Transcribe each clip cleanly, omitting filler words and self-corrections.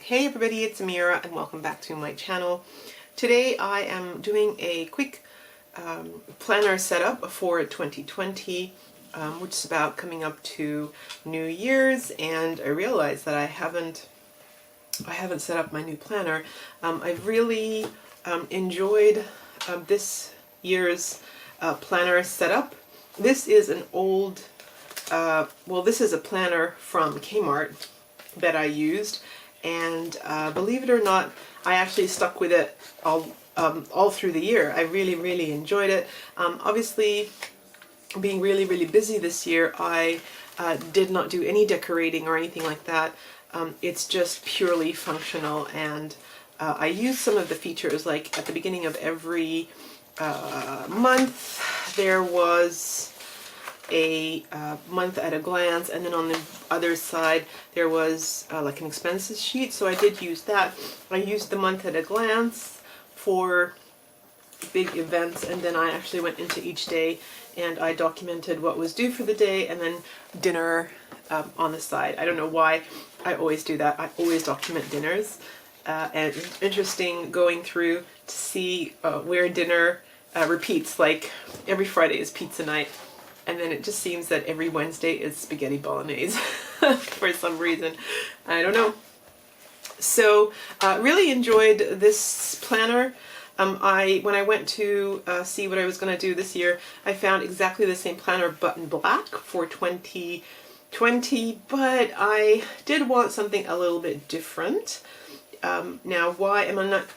Hey everybody, it's Amira and welcome back to my channel. Today I am doing a quick planner setup for 2020, which is about coming up to New Year's, and I realized that I haven't set up my new planner. I've really enjoyed this year's planner setup. This is an old, this is a planner from Kmart that I used, and believe it or not, I actually stuck with it all through the year. I really enjoyed it. Obviously, being really busy this year, I did not do any decorating or anything like that. It's just purely functional, and I use some of the features, like at the beginning of every month there was a month at a glance, and then on the other side there was like an expenses sheet, so I did use that. I used the month at a glance for big events, and then I actually went into each day and I documented what was due for the day, and then dinner on the side. I don't know why I always do that. I always document dinners, and it's interesting going through to see where dinner repeats. Like every Friday is pizza night, and then it just seems that every Wednesday is spaghetti bolognese for some reason. I don't know. So really enjoyed this planner. When I went to see what I was going to do this year, I found exactly the same planner but in black for 2020, but I did want something a little bit different. Now, why am I not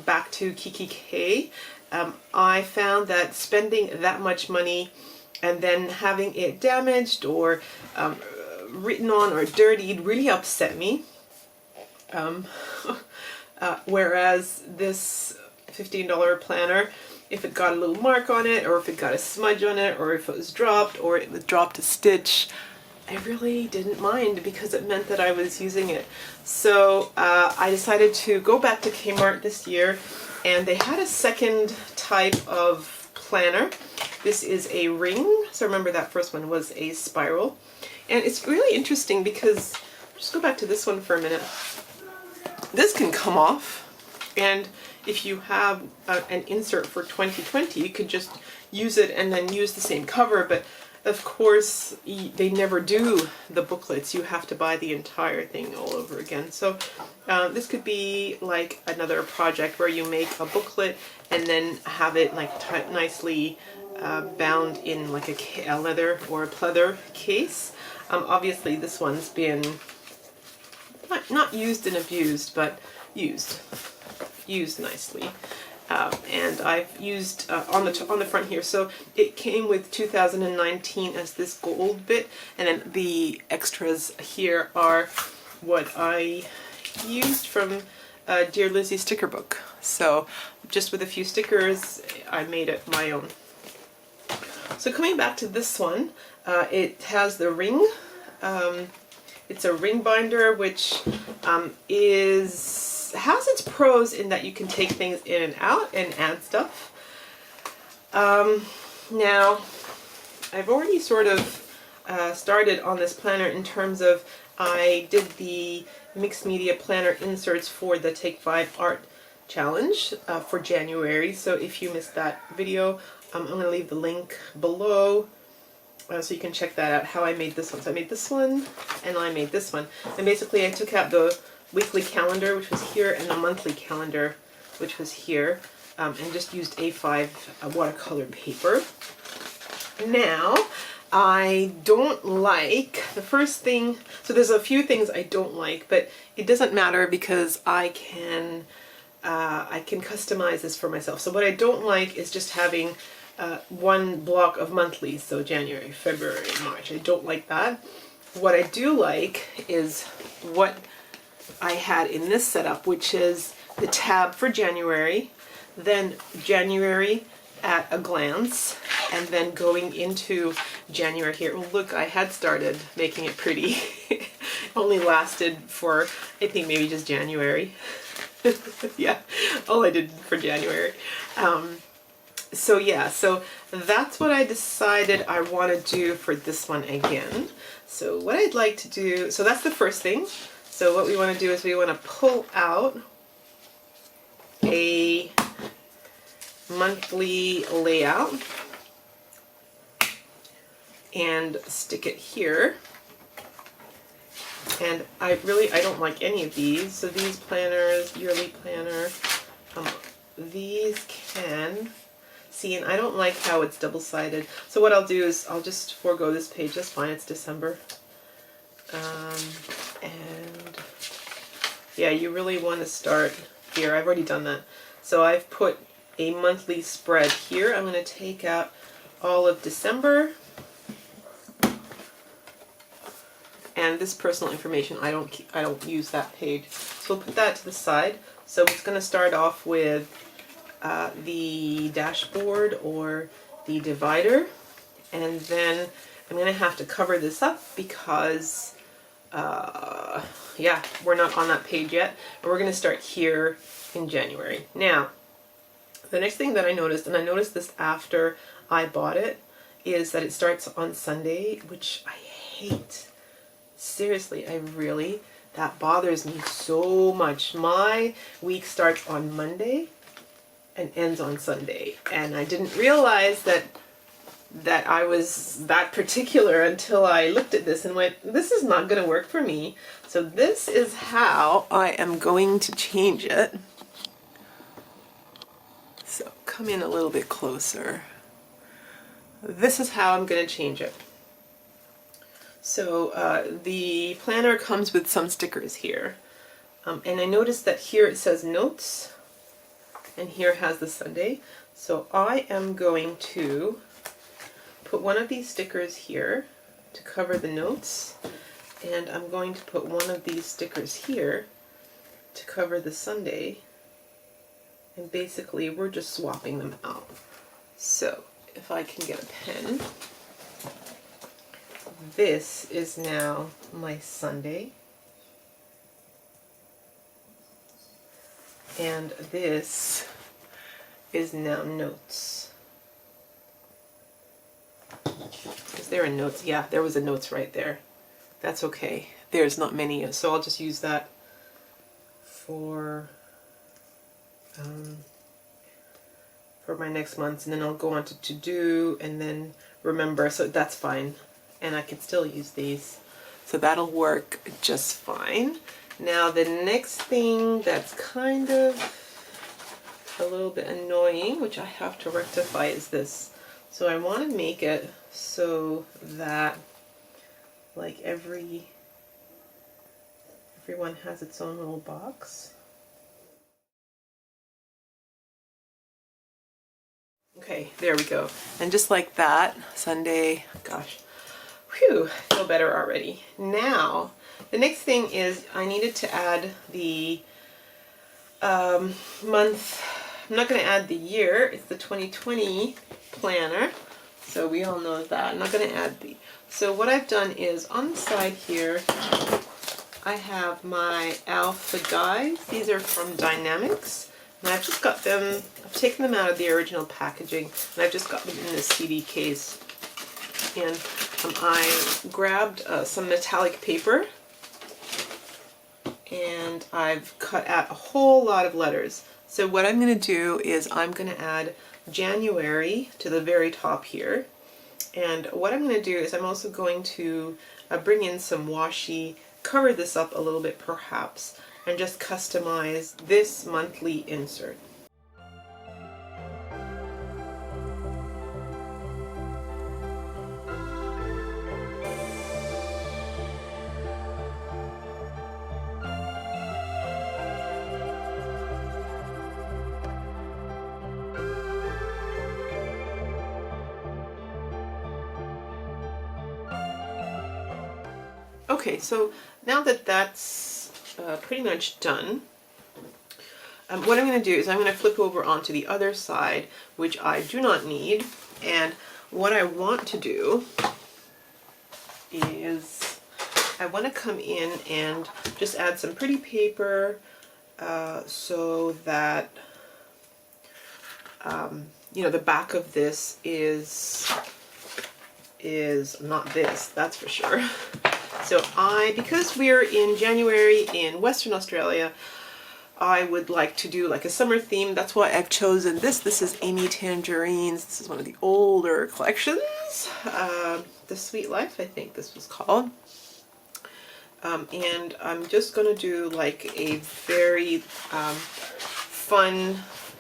back to Kiki K? I found that spending that much money and then having it damaged or written on or dirtied really upset me. Whereas this $15 planner, if it got a little mark on it, or if it got a smudge on it, or if it was dropped, or it was dropped a stitch, I really didn't mind because it meant that I was using it. So I decided to go back to Kmart this year, and they had a second type of planner. This is a ring, so remember that first one was a spiral. And it's really interesting because, just go back to this one for a minute, this can come off, and if you have an insert for 2020, you could just use it and then use the same cover, but of course they never do the booklets. You have to buy the entire thing all over again. So this could be like another project where you make a booklet and then have it like nicely bound in like a leather or a pleather case. Obviously this one's been not used and abused, but used nicely. And I've used on the front here, so it came with 2019 as this gold bit, and then the extras here are what I used from Dear Lizzie sticker book. So just with a few stickers, I made it my own. So coming back to this one, it has the ring. It's a ring binder, which has its pros in that you can take things in and out and add stuff. Now, I've already sort of started on this planner in terms of I did the mixed media planner inserts for the Take 5 Art Challenge for January. So if you missed that video, I'm going to leave the link below so you can check that out, how I made this one. So I made this one and I made this one. And basically I took out the weekly calendar, which was here, and the monthly calendar, which was here, and just used A5 watercolor paper. Now, I don't like the first thing, so there's a few things I don't like, but it doesn't matter because I can customize this for myself. So what I don't like is just having one block of monthlies, so January, February, March. I don't like that. What I do like is what I had in this setup, which is the tab for January, then January at a glance, and then going into January here. Well, look, I had started making it pretty. It only lasted for, I think, maybe just January. Yeah, all I did for January. So yeah, so that's what I decided I want to do for this one again. So what I'd like to do, so that's the first thing. So what we want to do is we want to pull out a monthly layout and stick it here. And I don't like any of these. So these planners, yearly planner, these can see, and I don't like how it's double-sided. So what I'll do is I'll just forego this page. That's fine, it's December. And yeah, you really want to start here. I've already done that. So I've put a monthly spread here. I'm going to take out all of December. And this personal information, I don't use that page. So we'll put that to the side. So it's going to start off with the dashboard or the divider. And then I'm going to have to cover this up because, yeah, we're not on that page yet. And we're going to start here in January. Now, the next thing that I noticed, and I noticed this after I bought it, is that it starts on Sunday, which I hate. Seriously, that bothers me so much. My week starts on Monday and ends on Sunday. And I didn't realize that I was that particular until I looked at this and went, this is not going to work for me. So this is how I am going to change it. So come in a little bit closer. This is how I'm going to change it. So the planner comes with some stickers here. And I noticed that here it says notes, and here it has the Sunday. So I am going to put one of these stickers here to cover the notes, and I'm going to put one of these stickers here to cover the Sunday. And basically we're just swapping them out. So if I can get a pen. This is now my Sunday, and this is now notes. Is there a notes? Yeah, there was a notes right there. That's okay. There's not many, so I'll just use that for my next month, and then I'll go on to do and then remember, so that's fine. And I can still use these. So that'll work just fine. Now the next thing that's kind of a little bit annoying, which I have to rectify, is this. So I want to make it so that like everyone has its own little box. Okay, there we go. And just like that, Sunday, gosh. Phew, feel better already. Now, the next thing is I needed to add the month. I'm not going to add the year. It's the 2020 planner. So we all know that. I'm not going to add the. So what I've done is on the side here, I have my alpha guides. These are from Dynamics. And I've just got them, I've taken them out of the original packaging, and I've just got them in this CD case. And I grabbed some metallic paper, and I've cut out a whole lot of letters. So what I'm going to do is I'm going to add January to the very top here. And what I'm going to do is I'm also going to bring in some washi, cover this up a little bit perhaps, and just customize this monthly insert. Okay, so now that that's pretty much done, what I'm going to do is I'm going to flip over onto the other side, which I do not need. And what I want to do is I want to come in and just add some pretty paper so that you know, the back of this is not this, that's for sure. So because we're in January in Western Australia, I would like to do like a summer theme. That's why I've chosen this. This is Amy Tangerine's. This is one of the older collections. The Sweet Life, I think this was called. And I'm just going to do like a very fun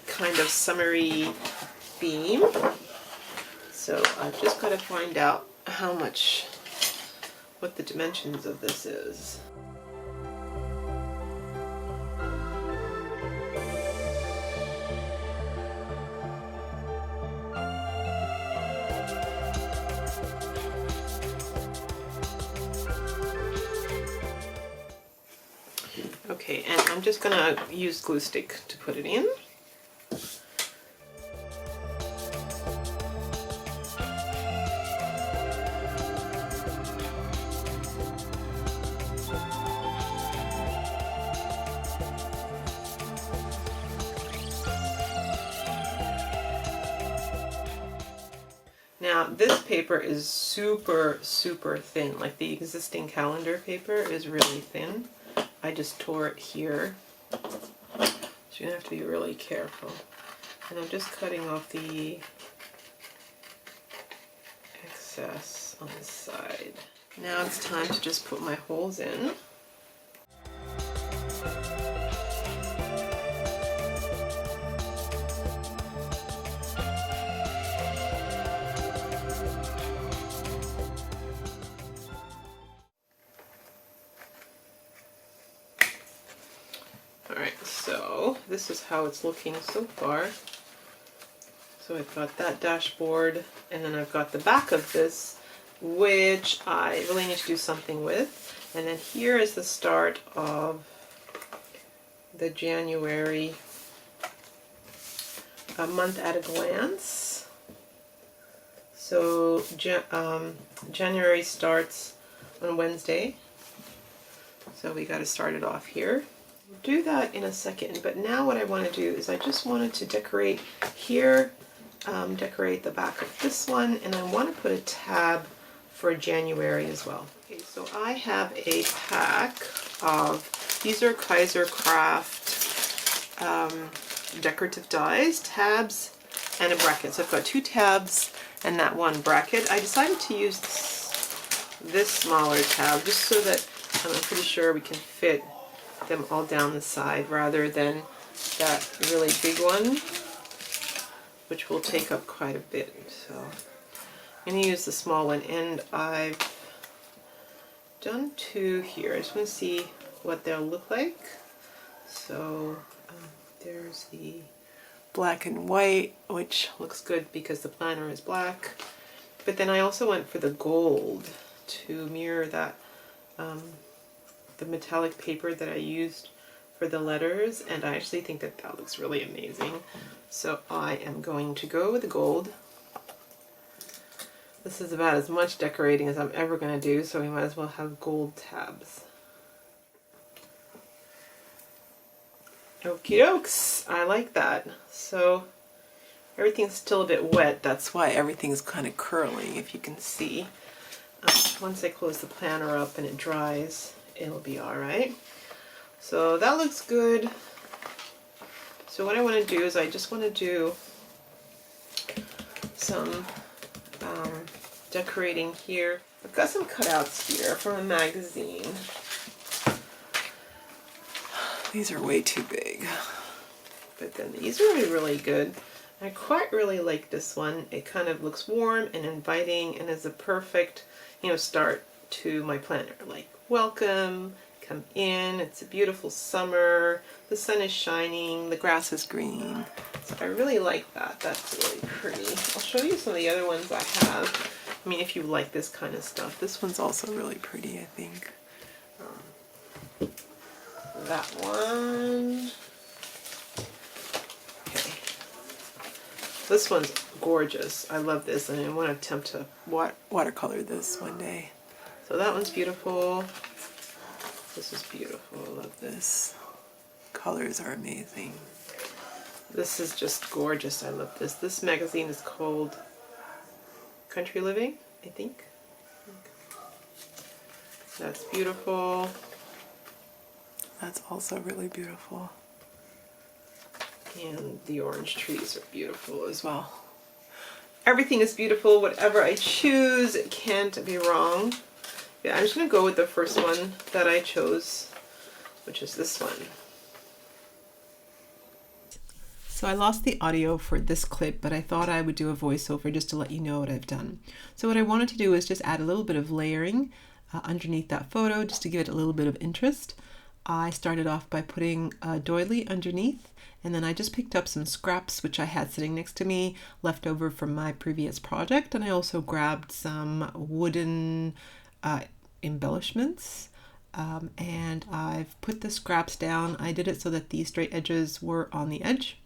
kind of summery theme. So I've just got to find out what the dimensions of this is. Okay, and I'm just gonna use glue stick to put it in. Now this paper is super, super thin. Like the existing calendar paper is really thin. I just tore it here, so you're gonna have to be really careful. And I'm just cutting off the excess on the side. Now it's time to just put my holes in. So this is how it's looking so far. So I've got that dashboard, and then I've got the back of this, which I really need to do something with. And then here is the start of the January a month at a glance. So January starts on Wednesday, so we got to start it off here. We'll do that in a second, but now what I want to do is I just wanted to decorate here, decorate the back of this one, and I want to put a tab for January as well. Okay, so I have a pack of, these are Kaiser Craft decorative dies, tabs, and a bracket. So I've got 2 tabs and that 1 bracket. I decided to use this smaller tab just so that I'm pretty sure we can fit them all down the side rather than that really big one, which will take up quite a bit. So I'm going to use the small one, and I've done 2 here. I just want to see what they'll look like. So there's the black and white, which looks good because the planner is black, but then I also went for the gold to mirror that the metallic paper that I used for the letters, and I actually think that that looks really amazing. So I am going to go with the gold. This is about as much decorating as I'm ever going to do, so we might as well have gold tabs. Okie dokes, I like that. So everything's still a bit wet, that's why everything's kind of curling, if you can see. Once I close the planner up and it dries, it'll be alright. So that looks good. So what I want to do is I just want to do some decorating here. I've got some cutouts here from a magazine. These are way too big, but then these are really good. I quite really like this one. It kind of looks warm and inviting and is a perfect, start to my planner. Like, welcome, come in, it's a beautiful summer, the sun is shining, the grass is green. So I really like that. That's really pretty. I'll show you some of the other ones I have. I mean, if you like this kind of stuff. This one's also really pretty, I think. That one. Okay. This one's gorgeous. I love this, and I want to attempt to watercolor this one day. So that one's beautiful. This is beautiful. I love this. Colors are amazing. This is just gorgeous. I love this. This magazine is called Country Living, I think. That's beautiful. That's also really beautiful. And the orange trees are beautiful as well. Everything is beautiful. Whatever I choose, it can't be wrong. Yeah, I'm just going to go with the first one that I chose, which is this one. So I lost the audio for this clip, but I thought I would do a voiceover just to let you know what I've done. So what I wanted to do is just add a little bit of layering underneath that photo, just to give it a little bit of interest. I started off by putting a doily underneath, and then I just picked up some scraps which I had sitting next to me, left over from my previous project, and I also grabbed some wooden embellishments, and I've put the scraps down. I did it so that the straight edges were on the edge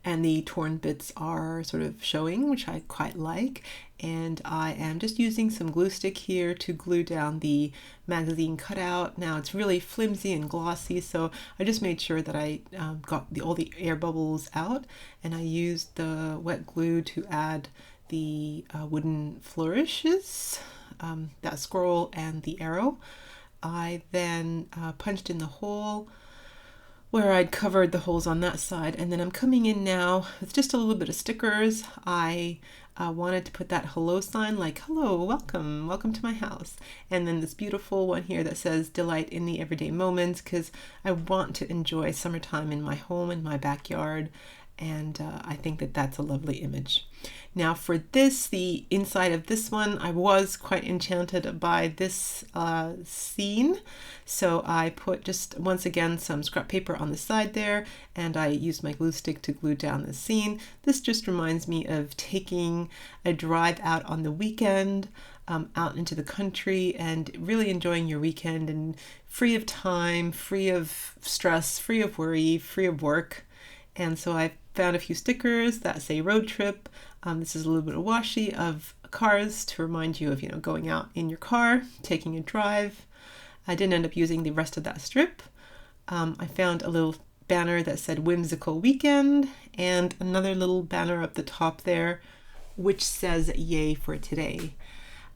and the torn bits are sort of showing, which I quite like. And I am just using some glue stick here to glue down the magazine cutout. Now it's really flimsy and glossy, so I just made sure that I got all the air bubbles out, and I used the wet glue to add the wooden flourishes, that scroll and the arrow. I then punched in the hole where I'd covered the holes on that side, and then I'm coming in now with just a little bit of stickers. I wanted to put that hello sign, like hello, welcome to my house, and then this beautiful one here that says delight in the everyday moments, because I want to enjoy summertime in my home, in my backyard, and I think that that's a lovely image. Now for this, the inside of this one, I was quite enchanted by this scene. So I put just once again some scrap paper on the side there, and I used my glue stick to glue down the scene. This just reminds me of taking a drive out on the weekend, out into the country, and really enjoying your weekend, and free of time, free of stress, free of worry, free of work. And so I found a few stickers that say road trip. This is a little bit of washi of cars to remind you of, you know, going out in your car, taking a drive. I didn't end up using the rest of that strip. I found a little banner that said whimsical weekend, and another little banner up the top there which says yay for today.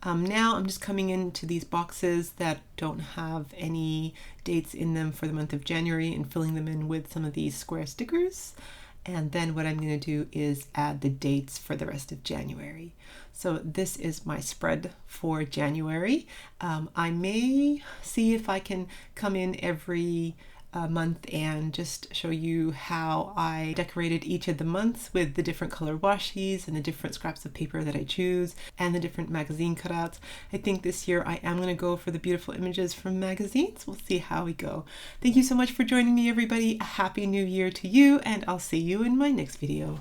Now I'm just coming into these boxes that don't have any dates in them for the month of January and filling them in with some of these square stickers. And then what I'm going to do is add the dates for the rest of January. So this is my spread for January. I may see if I can come in every month and just show you how I decorated each of the months with the different color washis and the different scraps of paper that I choose and the different magazine cutouts. I think this year I am going to go for the beautiful images from magazines. We'll see how we go. Thank you so much for joining me, everybody. A happy new year to you, and I'll see you in my next video.